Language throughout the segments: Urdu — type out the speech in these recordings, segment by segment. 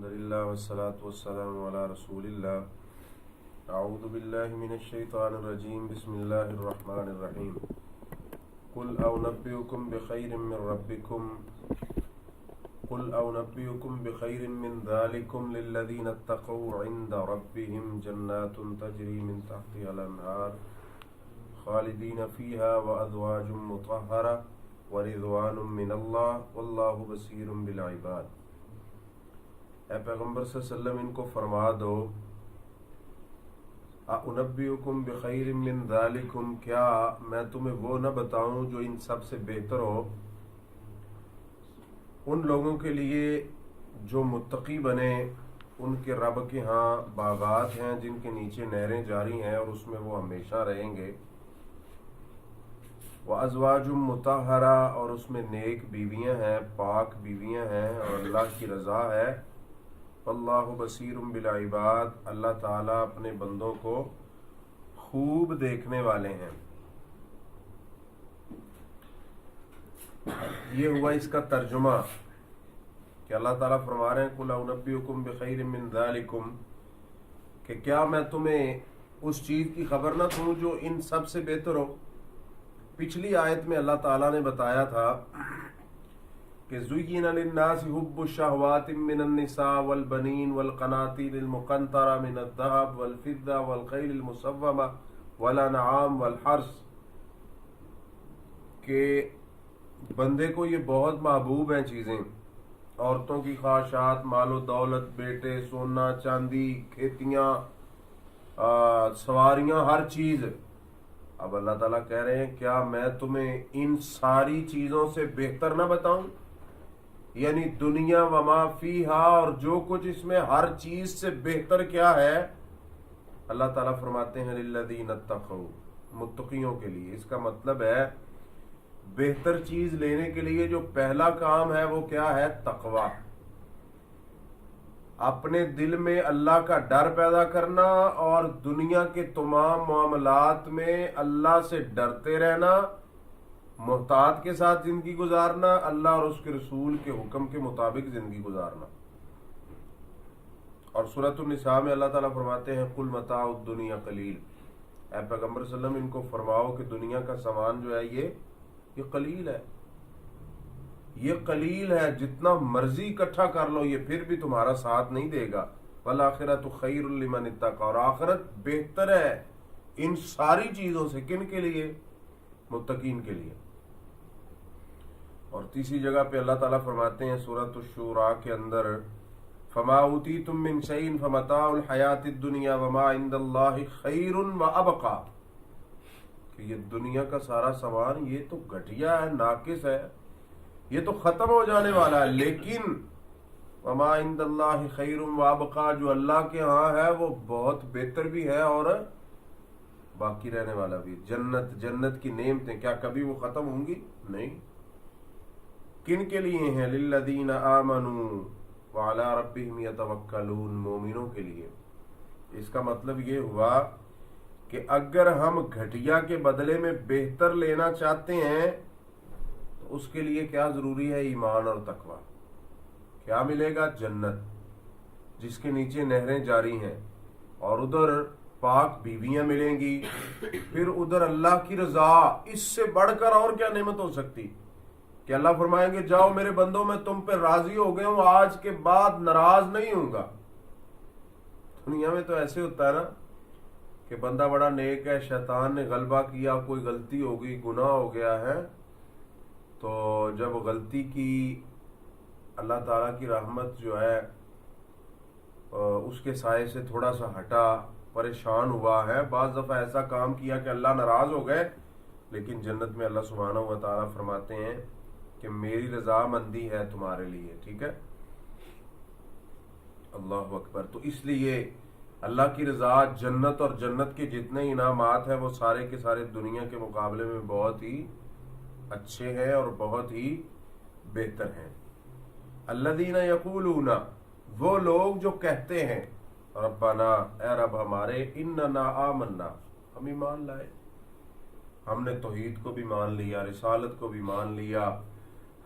الحمدللہ والصلاة والسلام علی رسول اللہ اعوذ باللہ من الشیطان الرجیم بسم اللہ الرحمن الرحیم قل اونبئکم بخیر من ذالکم للذین اتقوا عند ربهم جنات تجری من تحتها الانہار خالدین فیہا وازواج مطہرہ ورضوان من اللہ واللہ بصیر بالعباد۔ اے پیغمبر صلی اللہ علیہ وسلم ان کو فرما دو اُنبئکم بخیر من ذالکم، کیا میں تمہیں وہ نہ بتاؤں جو ان سب سے بہتر ہو، ان لوگوں کے لیے جو متقی بنے، ان کے رب کے ہاں باغات ہیں جن کے نیچے نہریں جاری ہیں اور اس میں وہ ہمیشہ رہیں گے، وازواج مطہرہ، اور اس میں نیک بیویاں ہیں، پاک بیویاں ہیں اور اللہ کی رضا ہے، اللہ بصیر بالعباد، اللہ تعالیٰ اپنے بندوں کو خوب دیکھنے والے ہیں۔ یہ ہوا اس کا ترجمہ کہ اللہ تعالیٰ فرما رہے ہیں قل انبئکم بخیر من ذالکم، کہ کیا میں تمہیں اس چیز کی خبر نہ دوں جو ان سب سے بہتر ہو۔ پچھلی آیت میں اللہ تعالیٰ نے بتایا تھا کہ زُيِّنَ لِلنَّاسِ حُبُّ الشَّهَوَاتِ مِنَ النِّسَاءِ وَالْبَنِينَ وَالْقَنَاطِيرِ الْمُقَنطَرَةِ مِنَ الذَّهَبِ وَالْفِضَّةِ وَالْخَيْلِ الْمُسَوَّمَةِ وَالْأَنْعَامِ وَالْحَرْثِ، کہ بندے کو یہ بہت محبوب ہیں چیزیں، عورتوں کی خواہشات، مال و دولت، بیٹے، سونا چاندی، کھیتیاں، سواریاں، ہر چیز۔ اب اللہ تعالیٰ کہہ رہے ہیں کیا میں تمہیں ان ساری چیزوں سے بہتر نہ بتاؤں، یعنی دنیا وما فیہا، اور جو کچھ اس میں ہر چیز سے بہتر کیا ہے۔ اللہ تعالیٰ فرماتے ہیں للذین اتقوا، متقیوں کے لیے۔ اس کا مطلب ہے بہتر چیز لینے کے لیے جو پہلا کام ہے وہ کیا ہے؟ تقوی، اپنے دل میں اللہ کا ڈر پیدا کرنا اور دنیا کے تمام معاملات میں اللہ سے ڈرتے رہنا، محتاط کے ساتھ زندگی گزارنا، اللہ اور اس کے رسول کے حکم کے مطابق زندگی گزارنا۔ اور سورۃ النساء میں اللہ تعالیٰ فرماتے ہیں قل متاع الدنیا قلیل، اے پیغمبر صلی اللہ علیہ وسلم ان کو فرماؤ کہ دنیا کا سامان جو ہے یہ قلیل ہے، یہ قلیل ہے، جتنا مرضی اکٹھا کر لو یہ پھر بھی تمہارا ساتھ نہیں دے گا۔ والآخرۃ خیر لمن اتقى، اور آخرت بہتر ہے ان ساری چیزوں سے، کن کے لیے؟ متقین کے لیے۔ اور تیسری جگہ پہ اللہ تعالیٰ فرماتے ہیں سورۃ الشورى کے اندر فما اوتیتم من شیء فمتاع الحیاۃ الدنیا وما عند اللہ خیر وابقى، کہ یہ دنیا کا سارا سامان یہ تو گھٹیا ہے، ناقص ہے، یہ تو ختم ہو جانے والا ہے، لیکن وما عند اللہ خیر وابقى، جو اللہ کے ہاں ہے وہ بہت بہتر بھی ہے اور باقی رہنے والا بھی۔ جنت کی نعمتیں کیا کبھی وہ ختم ہوں گی؟ نہیں۔ کن کے لیے ہیں؟ للذین آمنوا وعلی ربہم یتوکلون، مومنوں کے لیے۔ اس کا مطلب یہ ہوا کہ اگر ہم گھٹیا کے بدلے میں بہتر لینا چاہتے ہیں تو اس کے لیے کیا ضروری ہے؟ ایمان اور تقوی۔ کیا ملے گا؟ جنت جس کے نیچے نہریں جاری ہیں، اور ادھر پاک بیویاں ملیں گی، پھر ادھر اللہ کی رضا۔ اس سے بڑھ کر اور کیا نعمت ہو سکتی کہ اللہ فرمائیں گے جاؤ میرے بندوں میں تم پہ راضی ہو گیا ہوں، آج کے بعد ناراض نہیں ہوں گا۔ دنیا میں تو ایسے ہوتا ہے نا کہ بندہ بڑا نیک ہے، شیطان نے غلبہ کیا، کوئی غلطی ہو گئی، گناہ ہو گیا ہے، تو جب غلطی کی اللہ تعالیٰ کی رحمت جو ہے اس کے سائے سے تھوڑا سا ہٹا، پریشان ہوا ہے، بعض دفعہ ایسا کام کیا کہ اللہ ناراض ہو گئے، لیکن جنت میں اللہ سبحانہ و تعالیٰ فرماتے ہیں کہ میری رضامندی ہے تمہارے لیے، ٹھیک ہے؟ اللہ اکبر۔ تو اس لیے اللہ کی رضا، جنت اور جنت کے جتنے انعامات ہیں وہ سارے کے سارے دنیا کے مقابلے میں بہت ہی اچھے ہیں اور بہت ہی بہتر ہیں۔ الذین یقولون، وہ لوگ جو کہتے ہیں ربنا، اے رب ہمارے، اننا آمنا، ہم ایمان لائے، ہم نے توحید کو بھی مان لیا، رسالت کو بھی مان لیا،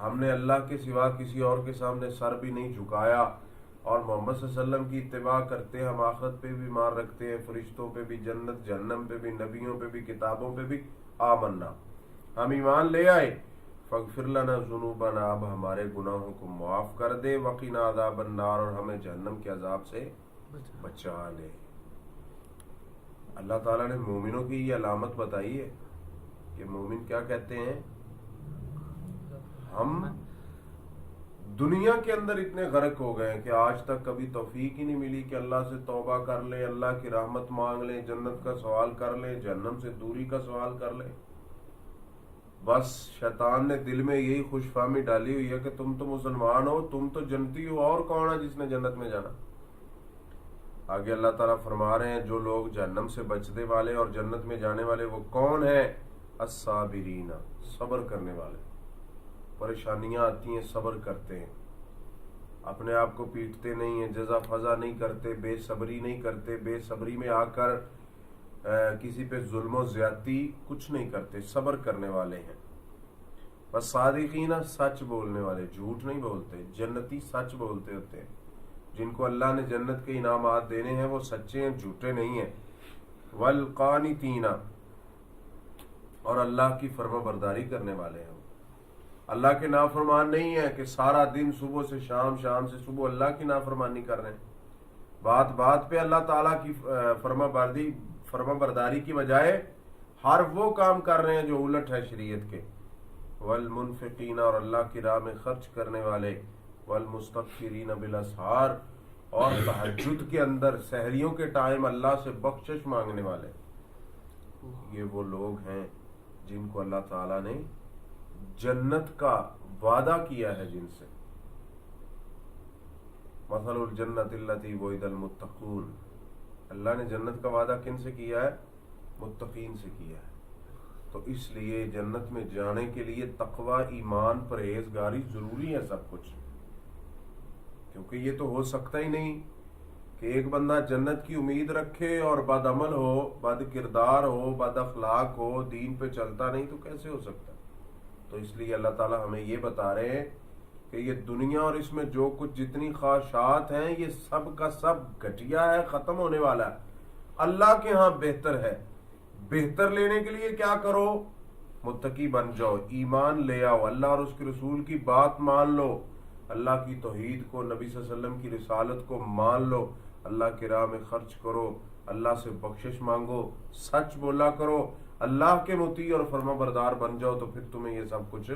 ہم نے اللہ کے سوا کسی اور کے سامنے سر بھی نہیں جھکایا، اور محمد صلی اللہ علیہ وسلم کی اتباع کرتے ہیں، ہم آخرت پہ بھی ایمان رکھتے ہیں، فرشتوں پہ بھی، جنت جہنم پہ بھی، نبیوں پہ بھی، کتابوں پہ بھی، آمنا ہم ایمان لے آئے، فاغفر لنا ذنوبنا اب ہمارے گناہوں کو معاف کر دے، وقنا عذاب النار اور ہمیں جہنم کے عذاب سے بچا لے۔ اللہ تعالیٰ نے مومنوں کی یہ علامت بتائی ہے کہ مومن کیا کہتے ہیں، ہم دنیا کے اندر اتنے غرق ہو گئے ہیں کہ آج تک کبھی توفیق ہی نہیں ملی کہ اللہ سے توبہ کر لیں، اللہ کی رحمت مانگ لیں، جنت کا سوال کر لیں، جہنم سے دوری کا سوال کر لیں۔ بس شیطان نے دل میں یہی خوش فہمی ڈالی ہوئی ہے کہ تم تو مسلمان ہو، تم تو جنتی ہو، اور کون ہے جس نے جنت میں جانا۔ آگے اللہ تعالیٰ فرما رہے ہیں جو لوگ جہنم سے بچنے والے اور جنت میں جانے والے وہ کون ہیں، الصابرین، صبر کرنے والے، پریشانیاں آتی ہیں صبر کرتے ہیں، اپنے آپ کو پیٹتے نہیں ہیں، جزا فضا نہیں کرتے، بے صبری نہیں کرتے، بے صبری میں آ کر کسی پہ ظلم و زیادتی کچھ نہیں کرتے، صبر کرنے والے ہیں۔ بس صادقین، سچ بولنے والے، جھوٹ نہیں بولتے، جنتی سچ بولتے ہوتے ہیں، جن کو اللہ نے جنت کے انعامات دینے ہیں وہ سچے ہیں، جھوٹے نہیں ہیں۔ والقانتین، اور اللہ کی فرما برداری کرنے والے ہیں، اللہ کے نافرمان نہیں ہے کہ سارا دن صبح سے شام، شام سے صبح اللہ کی نافرمانی کر رہے ہیں، بات بات پہ اللہ تعالیٰ کی فرما برداری کی بجائے ہر وہ کام کر رہے ہیں جو الٹ ہے شریعت کے۔ والمنفقین، اور اللہ کی راہ میں خرچ کرنے والے، والمستغفرین بالاسحار، اور تہجد کے اندر سحریوں کے ٹائم اللہ سے بخشش مانگنے والے، یہ وہ لوگ ہیں جن کو اللہ تعالیٰ نے جنت کا وعدہ کیا ہے، جن سے مثل الجنت التی وعد المتقون، اللہ نے جنت کا وعدہ کن سے کیا ہے، متقین سے کیا ہے۔ تو اس لیے جنت میں جانے کے لیے تقوی، ایمان، پرہیزگاری ضروری ہے سب کچھ، کیونکہ یہ تو ہو سکتا ہی نہیں کہ ایک بندہ جنت کی امید رکھے اور بد عمل ہو، بد کردار ہو، بد اخلاق ہو، دین پہ چلتا نہیں، تو کیسے ہو سکتا؟ تو اس لیے اللہ تعالیٰ ہمیں یہ بتا رہے ہیں کہ یہ دنیا اور اس میں جو کچھ جتنی خواہشات ہیں یہ سب کا سب گھٹیا ہے، ختم ہونے والا ہے، اللہ کے ہاں بہتر ہے۔ بہتر لینے کے لیے کیا کرو، متقی بن جاؤ، ایمان لے آؤ، اللہ اور اس کے رسول کی بات مان لو، اللہ کی توحید کو، نبی صلی اللہ علیہ وسلم کی رسالت کو مان لو، اللہ کی راہ میں خرچ کرو، اللہ سے بخشش مانگو، سچ بولا کرو، اللہ کے مطیع اور فرما بردار بن جاؤ، تو پھر تمہیں یہ سب کچھ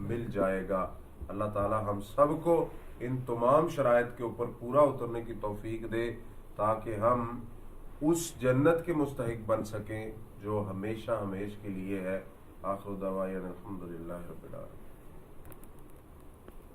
مل جائے گا۔ اللہ تعالی ہم سب کو ان تمام شرائط کے اوپر پورا اترنے کی توفیق دے تاکہ ہم اس جنت کے مستحق بن سکیں جو ہمیشہ ہمیش کے لیے ہے۔ آخر دعوانا الحمدللہ رب العالمین۔